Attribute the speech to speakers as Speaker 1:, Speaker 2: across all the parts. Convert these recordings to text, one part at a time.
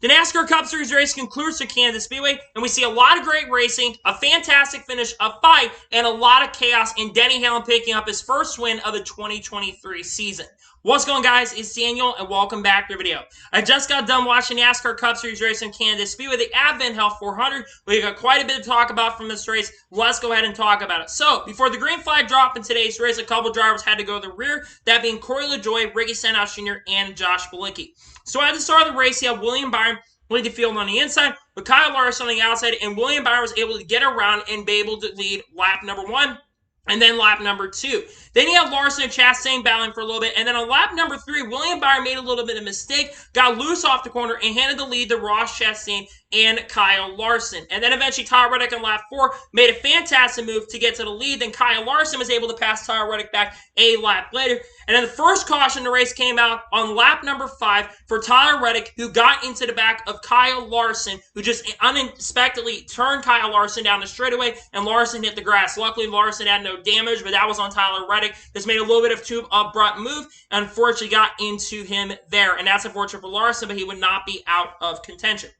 Speaker 1: The NASCAR Cup Series race concludes at Kansas Speedway, and we see a lot of great racing, a fantastic finish, a fight, and a lot of chaos in Denny Hamlin picking up his first win of the 2023 season. What's going on, guys? It's Daniel, and welcome back to the video. I just got done watching NASCAR Cup Series race in Kansas Speedway, the Advent Health 400. We got quite a bit to talk about from this race. Let's go ahead and talk about it. So, before the green flag dropped in today's race, a couple drivers had to go to the rear, that being Corey LaJoie, Ricky Stenhouse Jr., and Josh Bilicki. So at the start of the race, you have William Byron lead the field on the inside, with Kyle Larson on the outside, and William Byron was able to get around and be able to lead lap number 1. And then lap number 2. Then you have Larson and Chastain battling for a little bit. And then on lap number 3, William Byron made a little bit of a mistake, got loose off the corner, and handed the lead to Ross Chastain and Kyle Larson. And then eventually Tyler Reddick on lap 4 made a fantastic move to get to the lead. Then Kyle Larson was able to pass Tyler Reddick back a lap later. And then the first caution in the race came out on lap number 5 for Tyler Reddick, who got into the back of Kyle Larson, who just unexpectedly turned Kyle Larson down the straightaway, and Larson hit the grass. Luckily, Larson had no damage, but that was on Tyler Reddick. Just made a little bit of too abrupt move, and unfortunately got into him there. And that's unfortunate for Larson, but he would not be out of contention.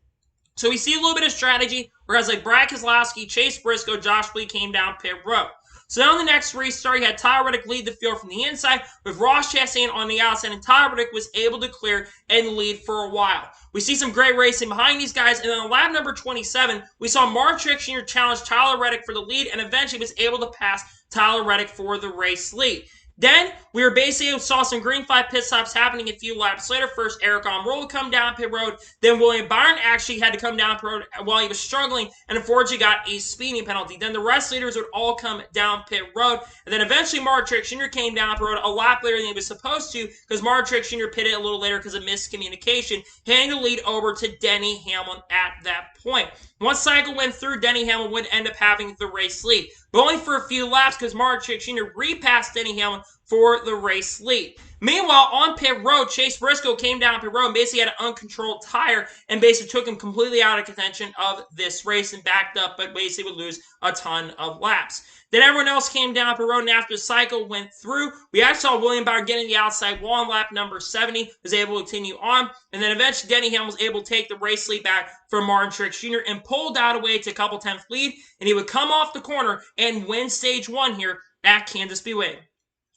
Speaker 1: So we see a little bit of strategy, where guys like Brad Keselowski, Chase Briscoe, Josh Lee came down pit road. So now in the next restart, you had Tyler Reddick lead the field from the inside, with Ross Chastain on the outside, and Tyler Reddick was able to clear and lead for a while. We see some great racing behind these guys, and then on lap number 27, we saw Martin Truex Jr. challenge Tyler Reddick for the lead, and eventually was able to pass Tyler Reddick for the race lead. Then, we basically saw some green flag pit stops happening a few laps later. First, Eric Almirola come down pit road. Then, William Byron actually had to come down pit road while he was struggling, and unfortunately got a speeding penalty. Then, the rest leaders would all come down pit road. And then, eventually, Martin Truex Jr. came down pit road a lap later than he was supposed to, because Martin Truex Jr. pitted a little later because of miscommunication, handing the lead over to Denny Hamlin at that point. Once cycle went through, Denny Hamlin would end up having the race lead, but only for a few laps, because Martin Truex Jr. repassed Denny Hamlin for the race lead. Meanwhile, on pit road, Chase Briscoe came down pit road and basically had an uncontrolled tire and basically took him completely out of contention of this race and backed up, but basically would lose a ton of laps. Then everyone else came down pit road, and after the cycle went through, we actually saw William Byron getting the outside wall on lap number 70, was able to continue on, and then eventually Denny Hamlin was able to take the race lead back from Martin Truex Jr. and pulled out away to a couple tenth lead, and he would come off the corner and win stage 1 here at Kansas Speedway.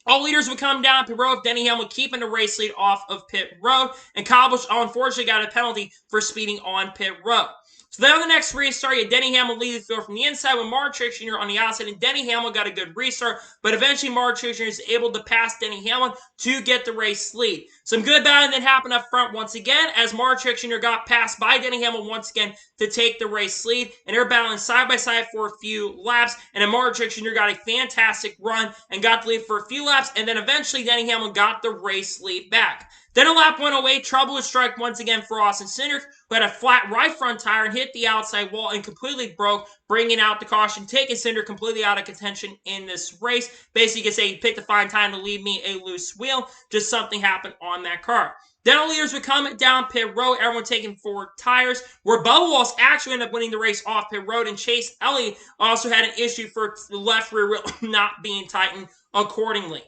Speaker 1: All leaders would come down pit road, Denny Hamlin keeping the race lead off of pit road, and Kyle Busch unfortunately got a penalty for speeding on pit road. So then on the next restart, you had Denny Hamlin lead the field from the inside with Martin Truex Jr. on the outside, and Denny Hamlin got a good restart, but eventually Martin Truex Jr. is able to pass Denny Hamlin to get the race lead. Some good battling then happened up front once again, as Martin Truex Jr. got passed by Denny Hamlin once again to take the race lead, and they're battling side by side for a few laps, and then Martin Truex Jr. got a fantastic run and got the lead for a few laps, and then eventually Denny Hamlin got the race lead back. Then on lap 108, trouble would strike once again for Austin Cindric, who had a flat right front tire and hit the outside wall and completely broke, bringing out the caution, taking Cindric completely out of contention in this race. Basically, you can say he picked a fine time to leave me a loose wheel. Just something happened on that car. Then all leaders would come down pit road, everyone taking forward tires, where Bubba Wallace actually ended up winning the race off pit road, and Chase Elliott also had an issue for the left rear wheel not being tightened accordingly.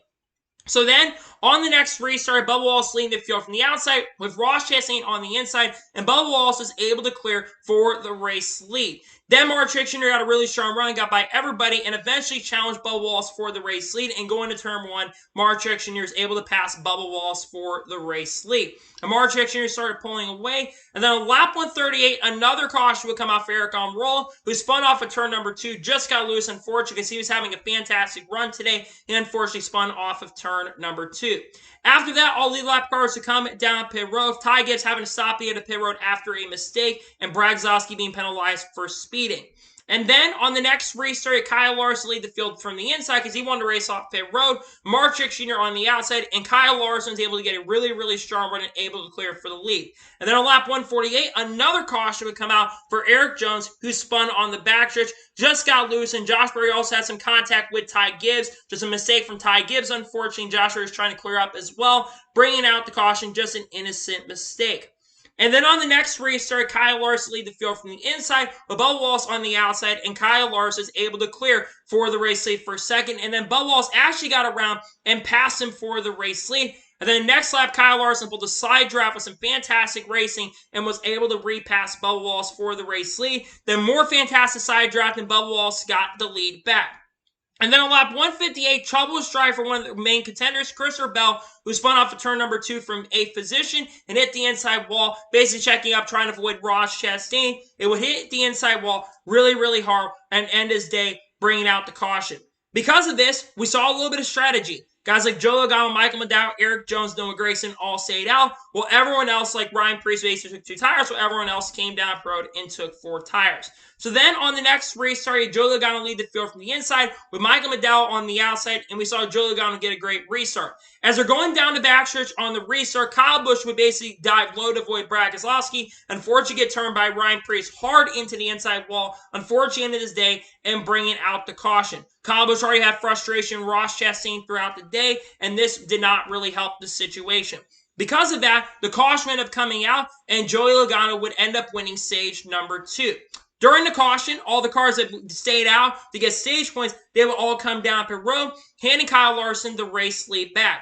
Speaker 1: So then, on the next restart, Bubba Wallace leading the field from the outside with Ross Chastain on the inside, and Bubba Wallace was able to clear for the race lead. Then Martin Truex Jr. got a really strong run, got by everybody, and eventually challenged Bubba Wallace for the race lead. And going to turn 1, Martin Truex Jr. is able to pass Bubba Wallace for the race lead. And Martin Truex Jr. started pulling away. And then on lap 138, another caution would come out for Eric Almirola, who spun off of turn number 2, just got loose, unfortunately, because he was having a fantastic run today. He unfortunately spun off of turn number 2. After that, all lead lap cars would come down pit road. Ty Gibbs having to stop the end of pit road after a mistake, and Brad Keselowski being penalized for speeding. And then on the next restart, Kyle Larson lead the field from the inside because he wanted to race off pit road. Martin Truex Jr. on the outside, and Kyle Larson was able to get a really, really strong run and able to clear for the lead. And then on lap 148, another caution would come out for Eric Jones, who spun on the backstretch, just got loose, and Josh Berry also had some contact with Ty Gibbs. Just a mistake from Ty Gibbs, unfortunately. Josh Berry is trying to clear up as well, bringing out the caution, just an innocent mistake. And then on the next restart, Kyle Larson lead the field from the inside, with Bubba Wallace on the outside, and Kyle Larson is able to clear for the race lead for a second. And then Bubba Wallace actually got around and passed him for the race lead. And then next lap, Kyle Larson pulled a side draft with some fantastic racing and was able to repass Bubba Wallace for the race lead. Then more fantastic side draft, and Bubba Wallace got the lead back. And then on lap 158, trouble was drive for one of the main contenders, Christopher Bell, who spun off of turn number 2 from 8th position and hit the inside wall, basically checking up, trying to avoid Ross Chastain. It would hit the inside wall really, really hard and end his day, bringing out the caution. Because of this, we saw a little bit of strategy. Guys like Joe Logano, Michael McDowell, Eric Jones, Noah Gragson all stayed out, while everyone else, like Ryan Preece, basically took 2 tires, while everyone else came down the road and took 4 tires. So then on the next restart, Joe Logano lead the field from the inside with Michael McDowell on the outside, and we saw Joe Logano get a great restart. As they're going down the backstretch on the restart, Kyle Busch would basically dive low to avoid Brad Keselowski, unfortunately get turned by Ryan Preece hard into the inside wall, unfortunately ended his day and bringing out the caution. Kyle Busch already had frustration, Ross Chastain throughout the day, and this did not really help the situation. Because of that, the caution ended up coming out, and Joey Logano would end up winning stage number 2. During the caution, all the cars that stayed out to get stage points, they would all come down pit road, handing Kyle Larson the race lead back.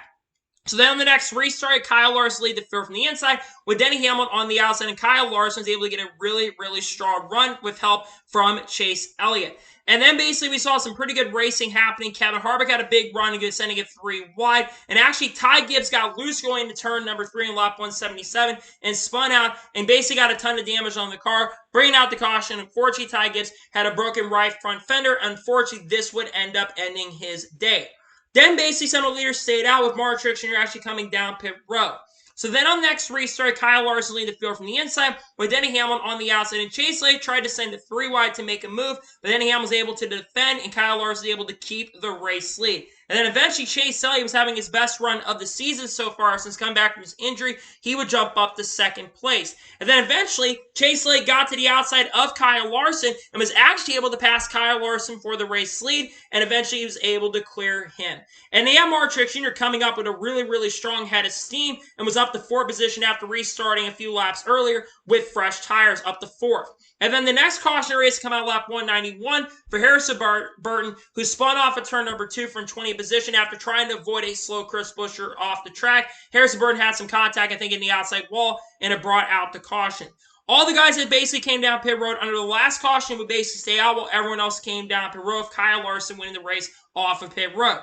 Speaker 1: So then on the next restart, Kyle Larson lead the field from the inside with Denny Hamlin on the outside, and Kyle Larson was able to get a really, really strong run with help from Chase Elliott. And then basically we saw some pretty good racing happening. Kevin Harvick had a big run and sending it 3 wide. And actually Ty Gibbs got loose going into turn number 3 in lap 177 and spun out and basically got a ton of damage on the car, bringing out the caution. Unfortunately, Ty Gibbs had a broken right front fender. Unfortunately, this would end up ending his day. Then basically some of the leaders stayed out with Mark Truex Jr. actually coming down pit road. So then on the next restart, Kyle Larson lead the field from the inside with Denny Hamlin on the outside. And Chase Elliott tried to send it 3 wide to make a move, but Denny Hamlin was able to defend, and Kyle Larson was able to keep the race lead. And then eventually Chase Elliott was having his best run of the season so far since coming back from his injury. He would jump up to 2nd place. And then eventually Chase Elliott got to the outside of Kyle Larson and was actually able to pass Kyle Larson for the race lead, and eventually he was able to clear him. And they had Mark Truex Jr. coming up with a really, really strong head of steam and was up to 4th position after restarting a few laps earlier with fresh tires up to 4th. And then the next caution race come out lap 191 for Harrison Burton, who spun off at turn number 2 from 20th position after trying to avoid a slow Chris Buescher off the track. Harrison Burton had some contact, I think, in the outside wall, and it brought out the caution. All the guys that basically came down pit road under the last caution would basically stay out while everyone else came down pit road, with Kyle Larson winning the race off of pit road.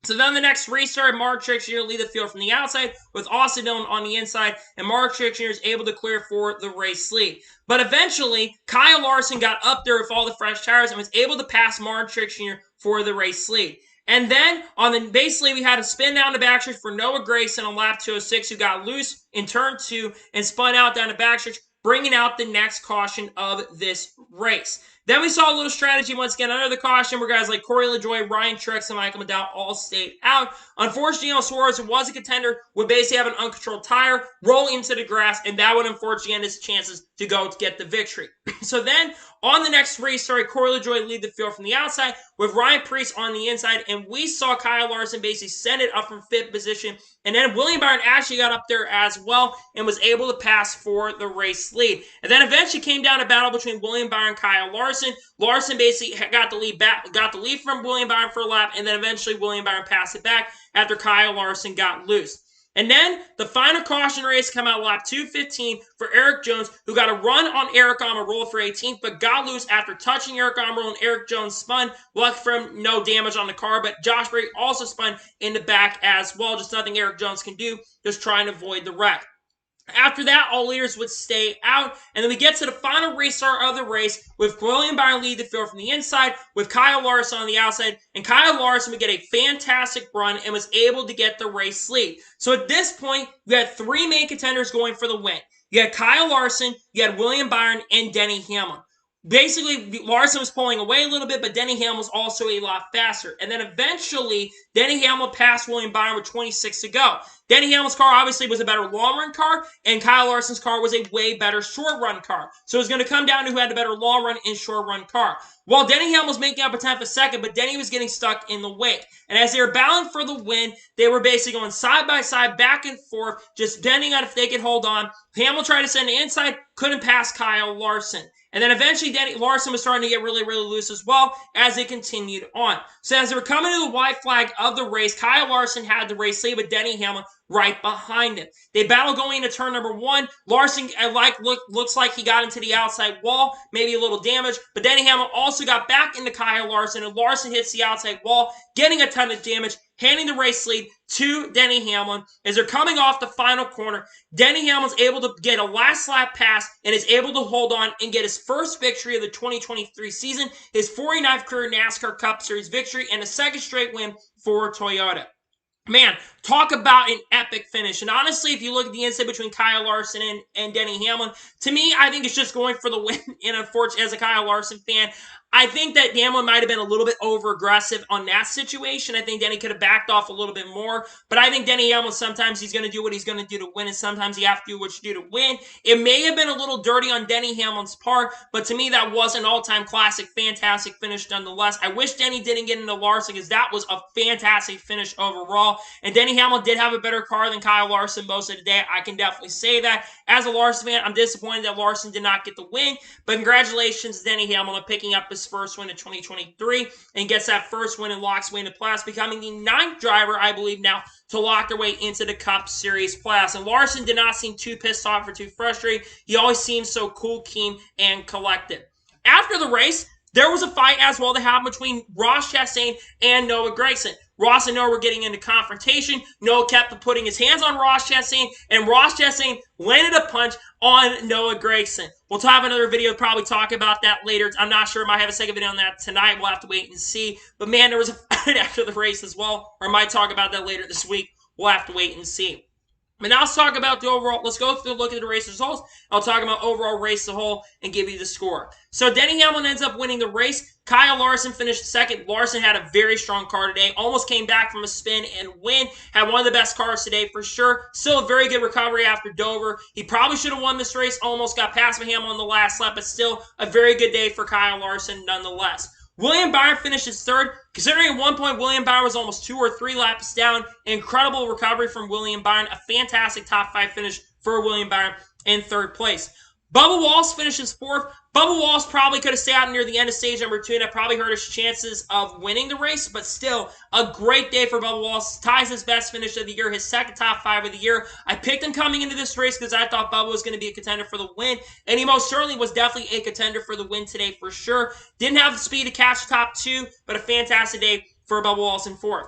Speaker 1: So then the next restart, Mark Truex Jr. lead the field from the outside with Austin Dillon on the inside, and Mark Truex Jr. is able to clear for the race lead. But eventually, Kyle Larson got up there with all the fresh tires and was able to pass Mark Truex Jr. for the race lead. And then, basically, we had a spin down the backstretch for Noah Gragson on lap 206, who got loose in turn 2 and spun out down the backstretch, bringing out the next caution of this race. Then we saw a little strategy once again under the caution where guys like Corey LaJoie, Ryan Truex, and Michael McDowell all stayed out. Unfortunately, Suarez, who was a contender, would basically have an uncontrolled tire, roll into the grass, and that would unfortunately end his chances to go to get the victory. So then, on the next restart, Corey LaJoie lead the field from the outside with Ryan Preece on the inside, and we saw Kyle Larson basically send it up from 5th position. And then William Byron actually got up there as well and was able to pass for the race lead. And then eventually came down a battle between William Byron and Kyle Larson. Larson basically got the lead from William Byron for a lap, and then eventually William Byron passed it back after Kyle Larson got loose. And then the final caution race come out lap 215 for Eric Jones, who got a run on Eric Almirola for 18th, but got loose after touching Eric Almirola, and Eric Jones spun. Lucky for him, no damage on the car, but Josh Berry also spun in the back as well. Just nothing Eric Jones can do, just trying to avoid the wreck. After that, all leaders would stay out, and then we get to the final restart of the race with William Byron lead the field from the inside with Kyle Larson on the outside, and Kyle Larson would get a fantastic run and was able to get the race lead. So at this point, we had 3 main contenders going for the win. You had Kyle Larson, you had William Byron, and Denny Hamlin. Basically, Larson was pulling away a little bit, but Denny Hamlin was also a lot faster. And then eventually, Denny Hamlin passed William Byron with 26 to go. Denny Hamlin's car obviously was a better long-run car, and Kyle Larson's car was a way better short-run car. So it was going to come down to who had the better long-run and short-run car. While Denny Hamlin was making up a 10th a second, but Denny was getting stuck in the wake. And as they were battling for the win, they were basically going side by side, back and forth, just depending on if they could hold on Hamlin tried to send the inside, couldn't pass Kyle Larson. And then eventually Larson was starting to get really, really loose as well as it continued on. So as they were coming to the white flag of the race, Kyle Larson had the race lead with Denny Hamlin right behind him. They battle going into turn number 1. Larson looks like he got into the outside wall, maybe a little damage, but Denny Hamlin also got back into Kyle Larson, and Larson hits the outside wall, getting a ton of damage, handing the race lead to Denny Hamlin. As they're coming off the final corner, Denny Hamlin's able to get a last lap pass and is able to hold on and get his first victory of the 2023 season, his 49th career NASCAR Cup Series victory, and a second straight win for Toyota. Man, talk about an epic finish. And honestly, if you look at the incident between Kyle Larson and Denny Hamlin, to me, I think it's just going for the win. And unfortunately, as a Kyle Larson fan, I think that Hamlin might have been a little bit over-aggressive on that situation. I think Denny could have backed off a little bit more. But I think Denny Hamlin, sometimes he's going to do what he's going to do to win, and sometimes you have to do what you do to win. It may have been a little dirty on Denny Hamlin's part, but to me, that was an all-time classic, fantastic finish nonetheless. I wish Denny didn't get into Larson, because that was a fantastic finish overall. And Denny Hamlin did have a better car than Kyle Larson most of the day. I can definitely say that. As a Larson fan, I'm disappointed that Larson did not get the win, but congratulations to Denny Hamlin on picking up his first win in 2023 and gets that first win and locks way into playoffs, becoming the 9th driver, I believe now, to lock their way into the Cup Series playoffs. And Larson did not seem too pissed off or too frustrated. He always seems so cool, keen, and collected. After the race, there was a fight as well that happened between Ross Chastain and Noah Gragson. Ross and Noah were getting into confrontation. Noah kept putting his hands on Ross Chastain, and Ross Chastain landed a punch on Noah Gragson. We'll have another video, probably talk about that later. I'm not sure. I might have a second video on that tonight. We'll have to wait and see. But man, there was a fight after the race as well, or I might talk about that later this week. We'll have to wait and see. But now let's talk about the overall. Let's go through a look at the race results. I'll talk about overall race as a whole and give you the score. So Denny Hamlin ends up winning the race. Kyle Larson finished second. Larson had a very strong car today. Almost came back from a spin and win. Had one of the best cars today for sure. Still a very good recovery after Dover. He probably should have won this race. Almost got past Hamlin on the last lap, but still a very good day for Kyle Larson nonetheless. William Byron finishes third. Considering at one point William Byron was almost 2 or 3 laps down, incredible recovery from William Byron. A fantastic top 5 finish for William Byron in third place. Bubba Wallace finishes fourth. Bubba Wallace probably could have stayed out near the end of stage number 2. That probably hurt his chances of winning the race, but still a great day for Bubba Wallace. Ties his best finish of the year, his second top 5 of the year. I picked him coming into this race because I thought Bubba was going to be a contender for the win, and he most certainly was definitely a contender for the win today for sure. Didn't have the speed to catch the top 2, but a fantastic day for Bubba Wallace in fourth.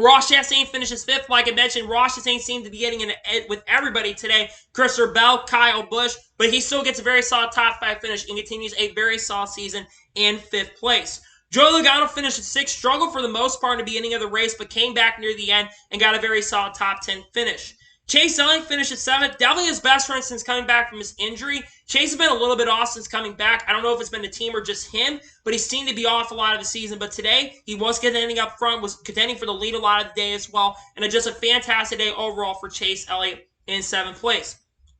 Speaker 1: Ross Chastain finishes fifth. Like I mentioned, Ross Chastain seemed to be getting in with everybody today. Christopher Bell, Kyle Busch, but he still gets a very solid top 5 finish and continues a very solid season in fifth place. Joey Logano finished sixth, struggled for the most part in the beginning of the race, but came back near the end and got a very solid top 10 finish. Chase Elliott finishes seventh. Definitely his best run since coming back from his injury. Chase has been a little bit off since coming back. I don't know if it's been the team or just him, but he seemed to be off a lot of the season. But today, he was contending up front, was contending for the lead a lot of the day as well. And just a fantastic day overall for Chase Elliott in 7th place.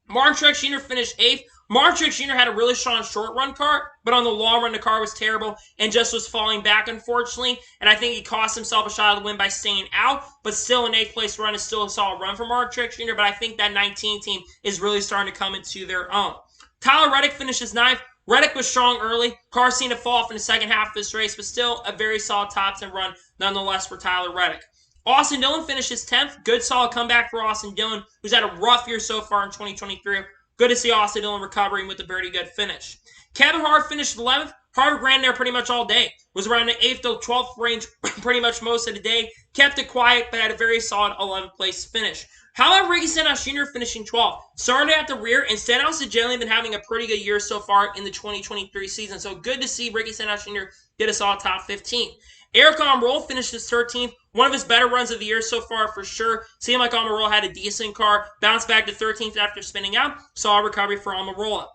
Speaker 1: Martin Truex Jr. finished 8th. Martin Truex Jr. had a really strong short run car, but on the long run, the car was terrible and just was falling back, unfortunately. And I think he cost himself a shot at the win by staying out, but still an 8th place run is still a solid run for Martin Truex Jr., but I think that 19 team is really starting to come into their own. Tyler Reddick finishes 9th. Reddick was strong early. Car seemed to fall off in the second half of this race, but still a very solid top 10 run nonetheless for Tyler Reddick. Austin Dillon finishes 10th. Good solid comeback for Austin Dillon, who's had a rough year so far in 2023. Good to see Austin Dillon recovering with a very good finish. Kevin Harvick finished 11th. Harvick ran there pretty much all day. Was around the 8th to 12th range pretty much most of the day. Kept it quiet, but had a very solid 11th place finish. How about Ricky Stenhouse Jr. finishing 12th? Started at the rear, and Stenhouse has generally been having a pretty good year so far in the 2023 season. So good to see Ricky Stenhouse Jr. get a solid top 15. Eric Almirola finishes 13th. One of his better runs of the year so far for sure. Seemed like Almirola had a decent car. Bounced back to 13th after spinning out. Saw a recovery for Almirola.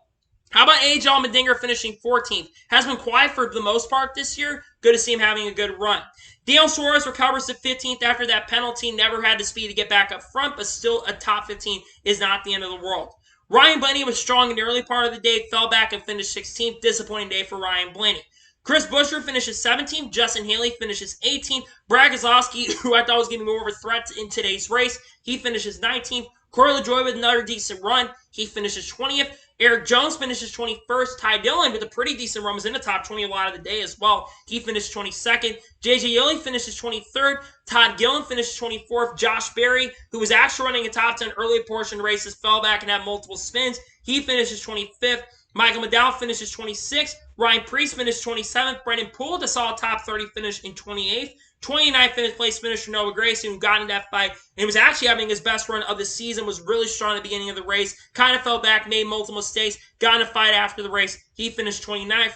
Speaker 1: How about A.J. Allmendinger finishing 14th? Has been quiet for the most part this year. Good to see him having a good run. Daniel Suarez recovers to 15th after that penalty. Never had the speed to get back up front, but still a top 15 is not the end of the world. Ryan Blaney was strong in the early part of the day. Fell back and finished 16th. Disappointing day for Ryan Blaney. Chris Buescher finishes 17th. Justin Haley finishes 18th. Brad Keselowski, who I thought was going to be more of a threat in today's race, he finishes 19th. Corey LaJoie with another decent run. He finishes 20th. Eric Jones finishes 21st. Ty Dillon with a pretty decent run was in the top 20 a lot of the day as well. He finished 22nd. JJ Yeley finishes 23rd. Todd Gillen finishes 24th. Josh Berry, who was actually running a top 10 early portion races, fell back and had multiple spins. He finishes 25th. Michael McDowell finishes 26th. Ryan Preece finished 27th. Brendan Poole, the solid top 30 finish in 28th. 29th place finish for Noah Grayson, who got in that fight and was actually having his best run of the season, was really strong at the beginning of the race, kind of fell back, made multiple mistakes, got in a fight after the race. He finished 29th.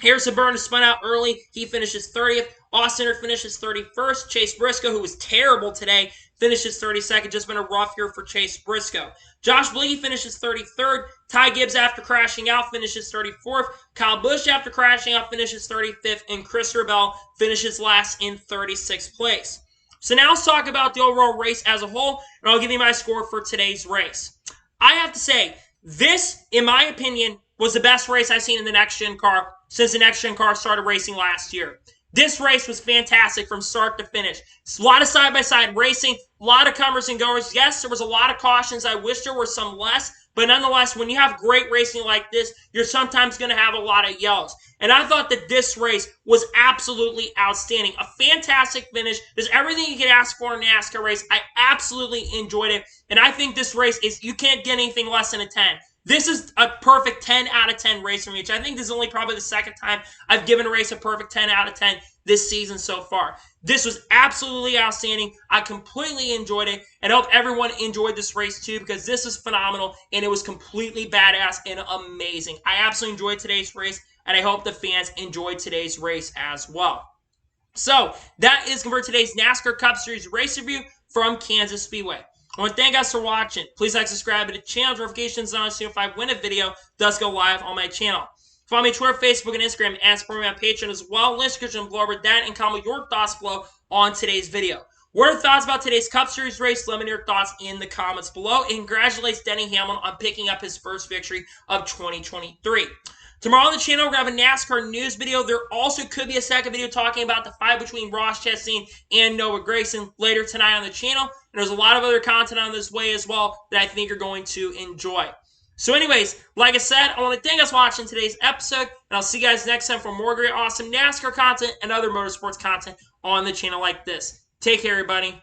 Speaker 1: Harrison Burns spun out early. He finishes 30th. Austin finishes 31st. Chase Briscoe, who was terrible today, finishes 32nd. Just been a rough year for Chase Briscoe. Josh Bliggy finishes 33rd. Ty Gibbs, after crashing out, finishes 34th. Kyle Busch, after crashing out, finishes 35th. And Chris Rebel finishes last in 36th place. So now let's talk about the overall race as a whole, and I'll give you my score for today's race. I have to say, this, in my opinion, was the best race I've seen in the next-gen car since the next-gen car started racing last year. This race was fantastic from start to finish. A lot of side-by-side racing, a lot of comers and goers. Yes, there was a lot of cautions. I wish there were some less, but nonetheless, when you have great racing like this, you're sometimes going to have a lot of yells. And I thought that this race was absolutely outstanding. A fantastic finish. There's everything you could ask for in a NASCAR race. I absolutely enjoyed it. And I think this race is, you can't get anything less than a 10. This is a perfect 10 out of 10 race for me, which I think this is only probably the second time I've given a race a perfect 10 out of 10 this season so far. This was absolutely outstanding. I completely enjoyed it, and I hope everyone enjoyed this race too, because this is phenomenal, and it was completely badass and amazing. I absolutely enjoyed today's race, and I hope the fans enjoyed today's race as well. So, that is for today's NASCAR Cup Series race review from Kansas Speedway. I want to thank you guys for watching. Please like, subscribe to the channel. Notifications on so if I win a video does go live on my channel. Follow me on Twitter, Facebook, and Instagram, and support me on Patreon as well. Link description below over that, and comment your thoughts below on today's video. What are your thoughts about today's Cup Series race? Let me know your thoughts in the comments below. And congratulations Denny Hamlin on picking up his first victory of 2023. Tomorrow on the channel, we're going to have a NASCAR news video. There also could be a second video talking about the fight between Ross Chastain and Noah Gragson later tonight on the channel. And there's a lot of other content on this way as well that I think you're going to enjoy. So anyways, like I said, I want to thank you guys for watching today's episode. And I'll see you guys next time for more great, awesome NASCAR content and other motorsports content on the channel like this. Take care, everybody.